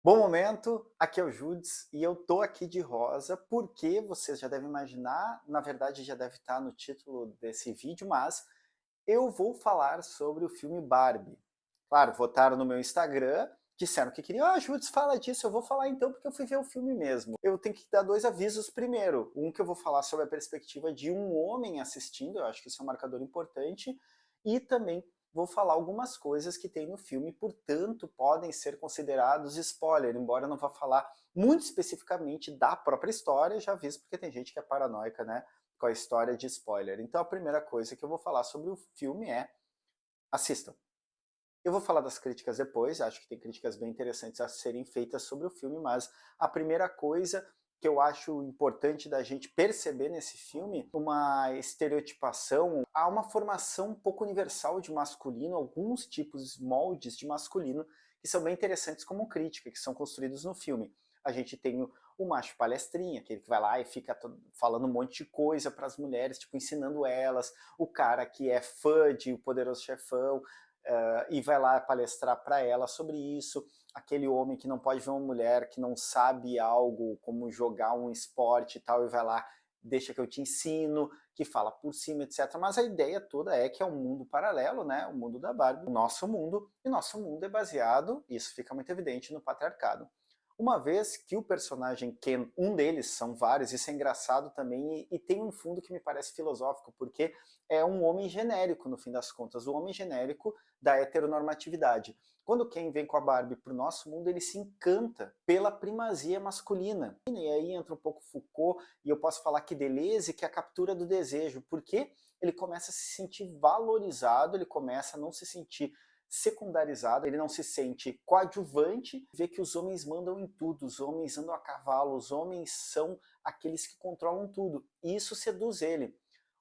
Bom momento, aqui é o Judes e eu tô aqui de rosa porque vocês já devem imaginar, na verdade já deve estar no título desse vídeo, mas eu vou falar sobre o filme Barbie. Claro, votaram no meu Instagram, disseram que queriam, Judes, fala disso, eu vou falar então porque eu fui ver o filme mesmo. Eu tenho que dar dois avisos primeiro, um que eu vou falar sobre a perspectiva de um homem assistindo, eu acho que isso é um marcador importante, e também vou falar algumas coisas que tem no filme, portanto podem ser considerados spoiler, embora eu não vá falar muito especificamente da própria história, já aviso porque tem gente que é paranoica, né, com a história de spoiler. Então a primeira coisa que eu vou falar sobre o filme é assistam. Eu vou falar das críticas depois, acho que tem críticas bem interessantes a serem feitas sobre o filme, mas a primeira coisa que eu acho importante da gente perceber nesse filme, uma estereotipação, há uma formação um pouco universal de masculino, alguns tipos, moldes de masculino, que são bem interessantes como crítica, que são construídos no filme. A gente tem o macho palestrinha, aquele que vai lá e fica falando um monte de coisa para as mulheres, tipo, ensinando elas, o cara que é fã de O Poderoso Chefão, e vai lá palestrar para ela sobre isso, aquele homem que não pode ver uma mulher que não sabe algo, como jogar um esporte e tal, e vai lá, deixa que eu te ensino, que fala por cima, etc. Mas a ideia toda é que é um mundo paralelo, né? O mundo da Barbie, o nosso mundo, e nosso mundo é baseado, isso fica muito evidente, no patriarcado. Uma vez que o personagem Ken, um deles, são vários, isso é engraçado também, e tem um fundo que me parece filosófico, porque é um homem genérico, no fim das contas, o homem genérico da heteronormatividade. Quando o Ken vem com a Barbie para o nosso mundo, ele se encanta pela primazia masculina. E aí entra um pouco Foucault, e eu posso falar que Deleuze, que é a captura do desejo, porque ele começa a se sentir valorizado, ele começa a não se sentir secundarizado, ele não se sente coadjuvante, vê que os homens mandam em tudo, os homens andam a cavalo, os homens são aqueles que controlam tudo, e isso seduz ele.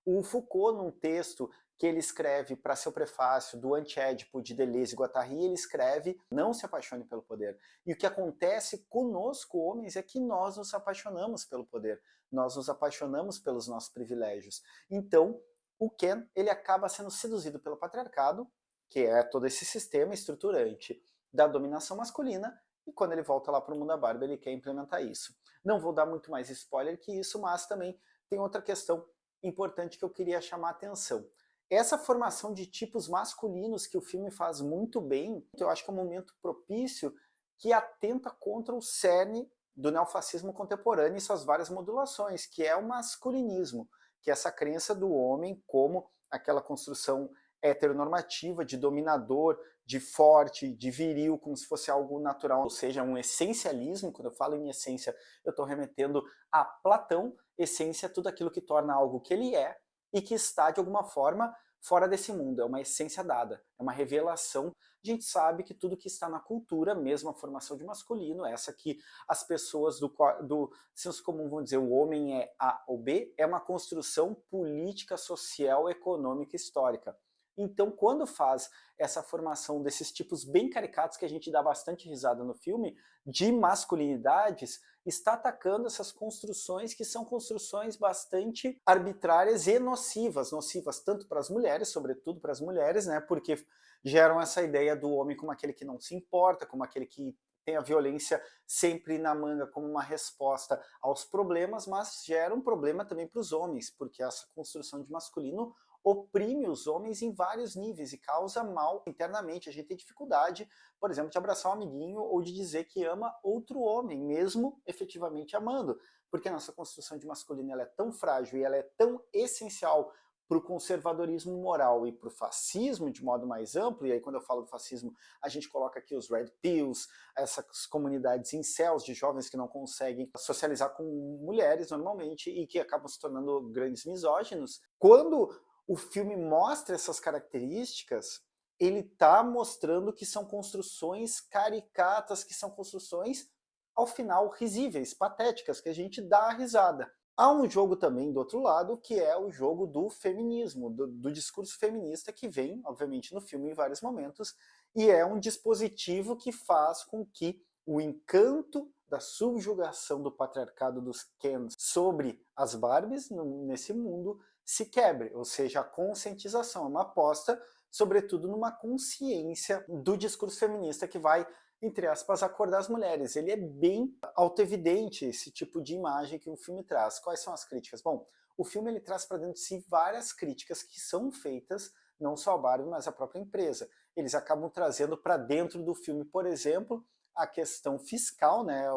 O Foucault, num texto que ele escreve para seu prefácio do Anti-Édipo de Deleuze e Guattari, ele escreve: não se apaixone pelo poder. E o que acontece conosco, homens, é que nós nos apaixonamos pelo poder, nós nos apaixonamos pelos nossos privilégios. Então, o Ken, ele acaba sendo seduzido pelo patriarcado, que é todo esse sistema estruturante da dominação masculina, e quando ele volta lá para o mundo da Barbie, ele quer implementar isso. Não vou dar muito mais spoiler que isso, mas também tem outra questão importante que eu queria chamar a atenção. Essa formação de tipos masculinos que o filme faz muito bem, eu acho que é um momento propício que atenta contra o cerne do neofascismo contemporâneo e suas várias modulações, que é o masculinismo, que é essa crença do homem como aquela construção heteronormativa, de dominador, de forte, de viril, como se fosse algo natural, ou seja, um essencialismo. Quando eu falo em essência, eu estou remetendo a Platão. Essência é tudo aquilo que torna algo que ele é e que está, de alguma forma, fora desse mundo, é uma essência dada, é uma revelação. A gente sabe que tudo que está na cultura, mesmo a formação de masculino, essa que as pessoas do senso comum vão dizer o homem é A ou B, é uma construção política, social, econômica e histórica. Então, quando faz essa formação desses tipos bem caricatos, que a gente dá bastante risada no filme, de masculinidades, está atacando essas construções que são construções bastante arbitrárias e nocivas, nocivas tanto para as mulheres, sobretudo para as mulheres, né, porque geram essa ideia do homem como aquele que não se importa, como aquele que tem a violência sempre na manga como uma resposta aos problemas, mas gera um problema também para os homens, porque essa construção de masculino oprime os homens em vários níveis e causa mal internamente. A gente tem dificuldade, por exemplo, de abraçar um amiguinho ou de dizer que ama outro homem, mesmo efetivamente amando, porque a nossa construção de masculino ela é tão frágil e ela é tão essencial para o conservadorismo moral e para o fascismo de modo mais amplo, e aí quando eu falo do fascismo, a gente coloca aqui os red pills, essas comunidades incels de jovens que não conseguem socializar com mulheres normalmente e que acabam se tornando grandes misóginos. Quando o filme mostra essas características, ele está mostrando que são construções caricatas, que são construções, ao final, risíveis, patéticas, que a gente dá a risada. Há um jogo também do outro lado, que é o jogo do feminismo, do discurso feminista, que vem, obviamente, no filme em vários momentos, e é um dispositivo que faz com que o encanto da subjugação do patriarcado dos Kens sobre as Barbies nesse mundo se quebre, ou seja, a conscientização é uma aposta, sobretudo numa consciência do discurso feminista que vai entre aspas, acordar as mulheres. Ele é bem autoevidente esse tipo de imagem que o filme traz. Quais são as críticas? Bom, o filme ele traz para dentro de si várias críticas que são feitas não só a Barbie, mas a própria empresa. Eles acabam trazendo para dentro do filme, por exemplo, a questão fiscal, né?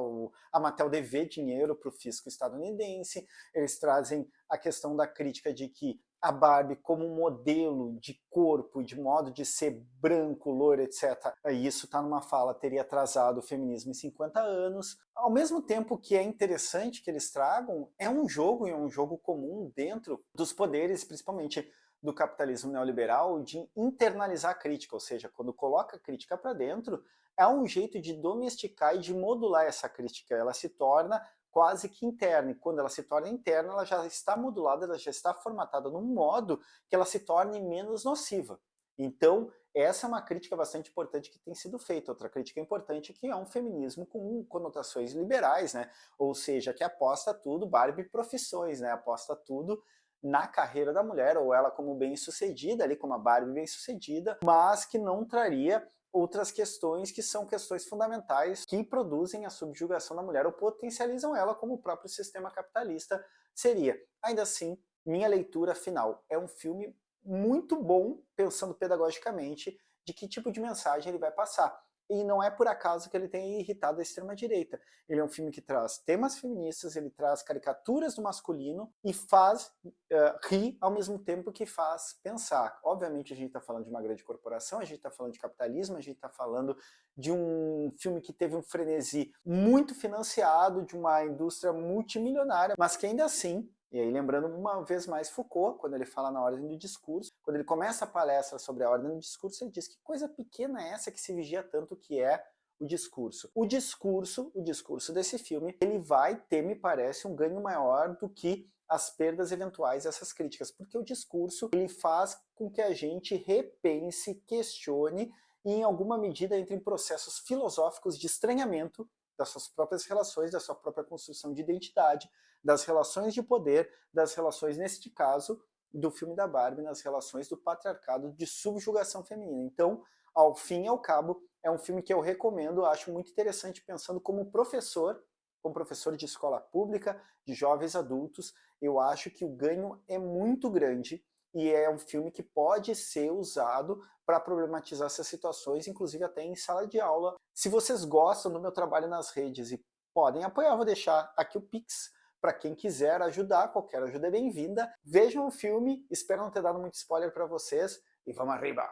A Mattel dever dinheiro para o fisco estadunidense. Eles trazem a questão da crítica de que a Barbie como modelo de corpo, de modo de ser branco, loiro, etc. Isso está numa fala, teria atrasado o feminismo em 50 anos. Ao mesmo tempo que é interessante que eles tragam, é um jogo comum dentro dos poderes, principalmente do capitalismo neoliberal, de internalizar a crítica, ou seja, quando coloca a crítica para dentro, é um jeito de domesticar e de modular essa crítica. Ela se torna quase que interna, e quando ela se torna interna, ela já está modulada, ela já está formatada num modo que ela se torne menos nociva. Então, essa é uma crítica bastante importante que tem sido feita. Outra crítica importante é que é um feminismo com conotações liberais, né? Ou seja, que aposta tudo, Barbie profissões, né? Aposta tudo na carreira da mulher, ou ela como bem-sucedida, ali como a Barbie bem-sucedida, mas que não traria outras questões que são questões fundamentais que produzem a subjugação da mulher ou potencializam ela como o próprio sistema capitalista seria. Ainda assim, minha leitura final é um filme muito bom, pensando pedagogicamente, de que tipo de mensagem ele vai passar. E não é por acaso que ele tenha irritado a extrema-direita. Ele é um filme que traz temas feministas, ele traz caricaturas do masculino e faz rir ao mesmo tempo que faz pensar. Obviamente a gente está falando de uma grande corporação, a gente está falando de capitalismo, a gente está falando de um filme que teve um frenesi muito financiado, de uma indústria multimilionária, mas que ainda assim, e aí lembrando uma vez mais Foucault, quando ele fala na ordem do discurso, quando ele começa a palestra sobre a ordem do discurso, ele diz que coisa pequena é essa que se vigia tanto que é o discurso. O discurso desse filme, ele vai ter, me parece, um ganho maior do que as perdas eventuais dessas críticas, porque o discurso ele faz com que a gente repense, questione e em alguma medida entre em processos filosóficos de estranhamento das suas próprias relações, da sua própria construção de identidade, das relações de poder, das relações, neste caso, do filme da Barbie, nas relações do patriarcado de subjugação feminina. Então, ao fim e ao cabo, é um filme que eu recomendo, acho muito interessante pensando como professor de escola pública, de jovens adultos, eu acho que o ganho é muito grande e é um filme que pode ser usado para problematizar essas situações, inclusive até em sala de aula. Se vocês gostam do meu trabalho nas redes e podem apoiar, vou deixar aqui o Pix para quem quiser ajudar, qualquer ajuda é bem-vinda. Vejam o filme, espero não ter dado muito spoiler para vocês e vamos arriba!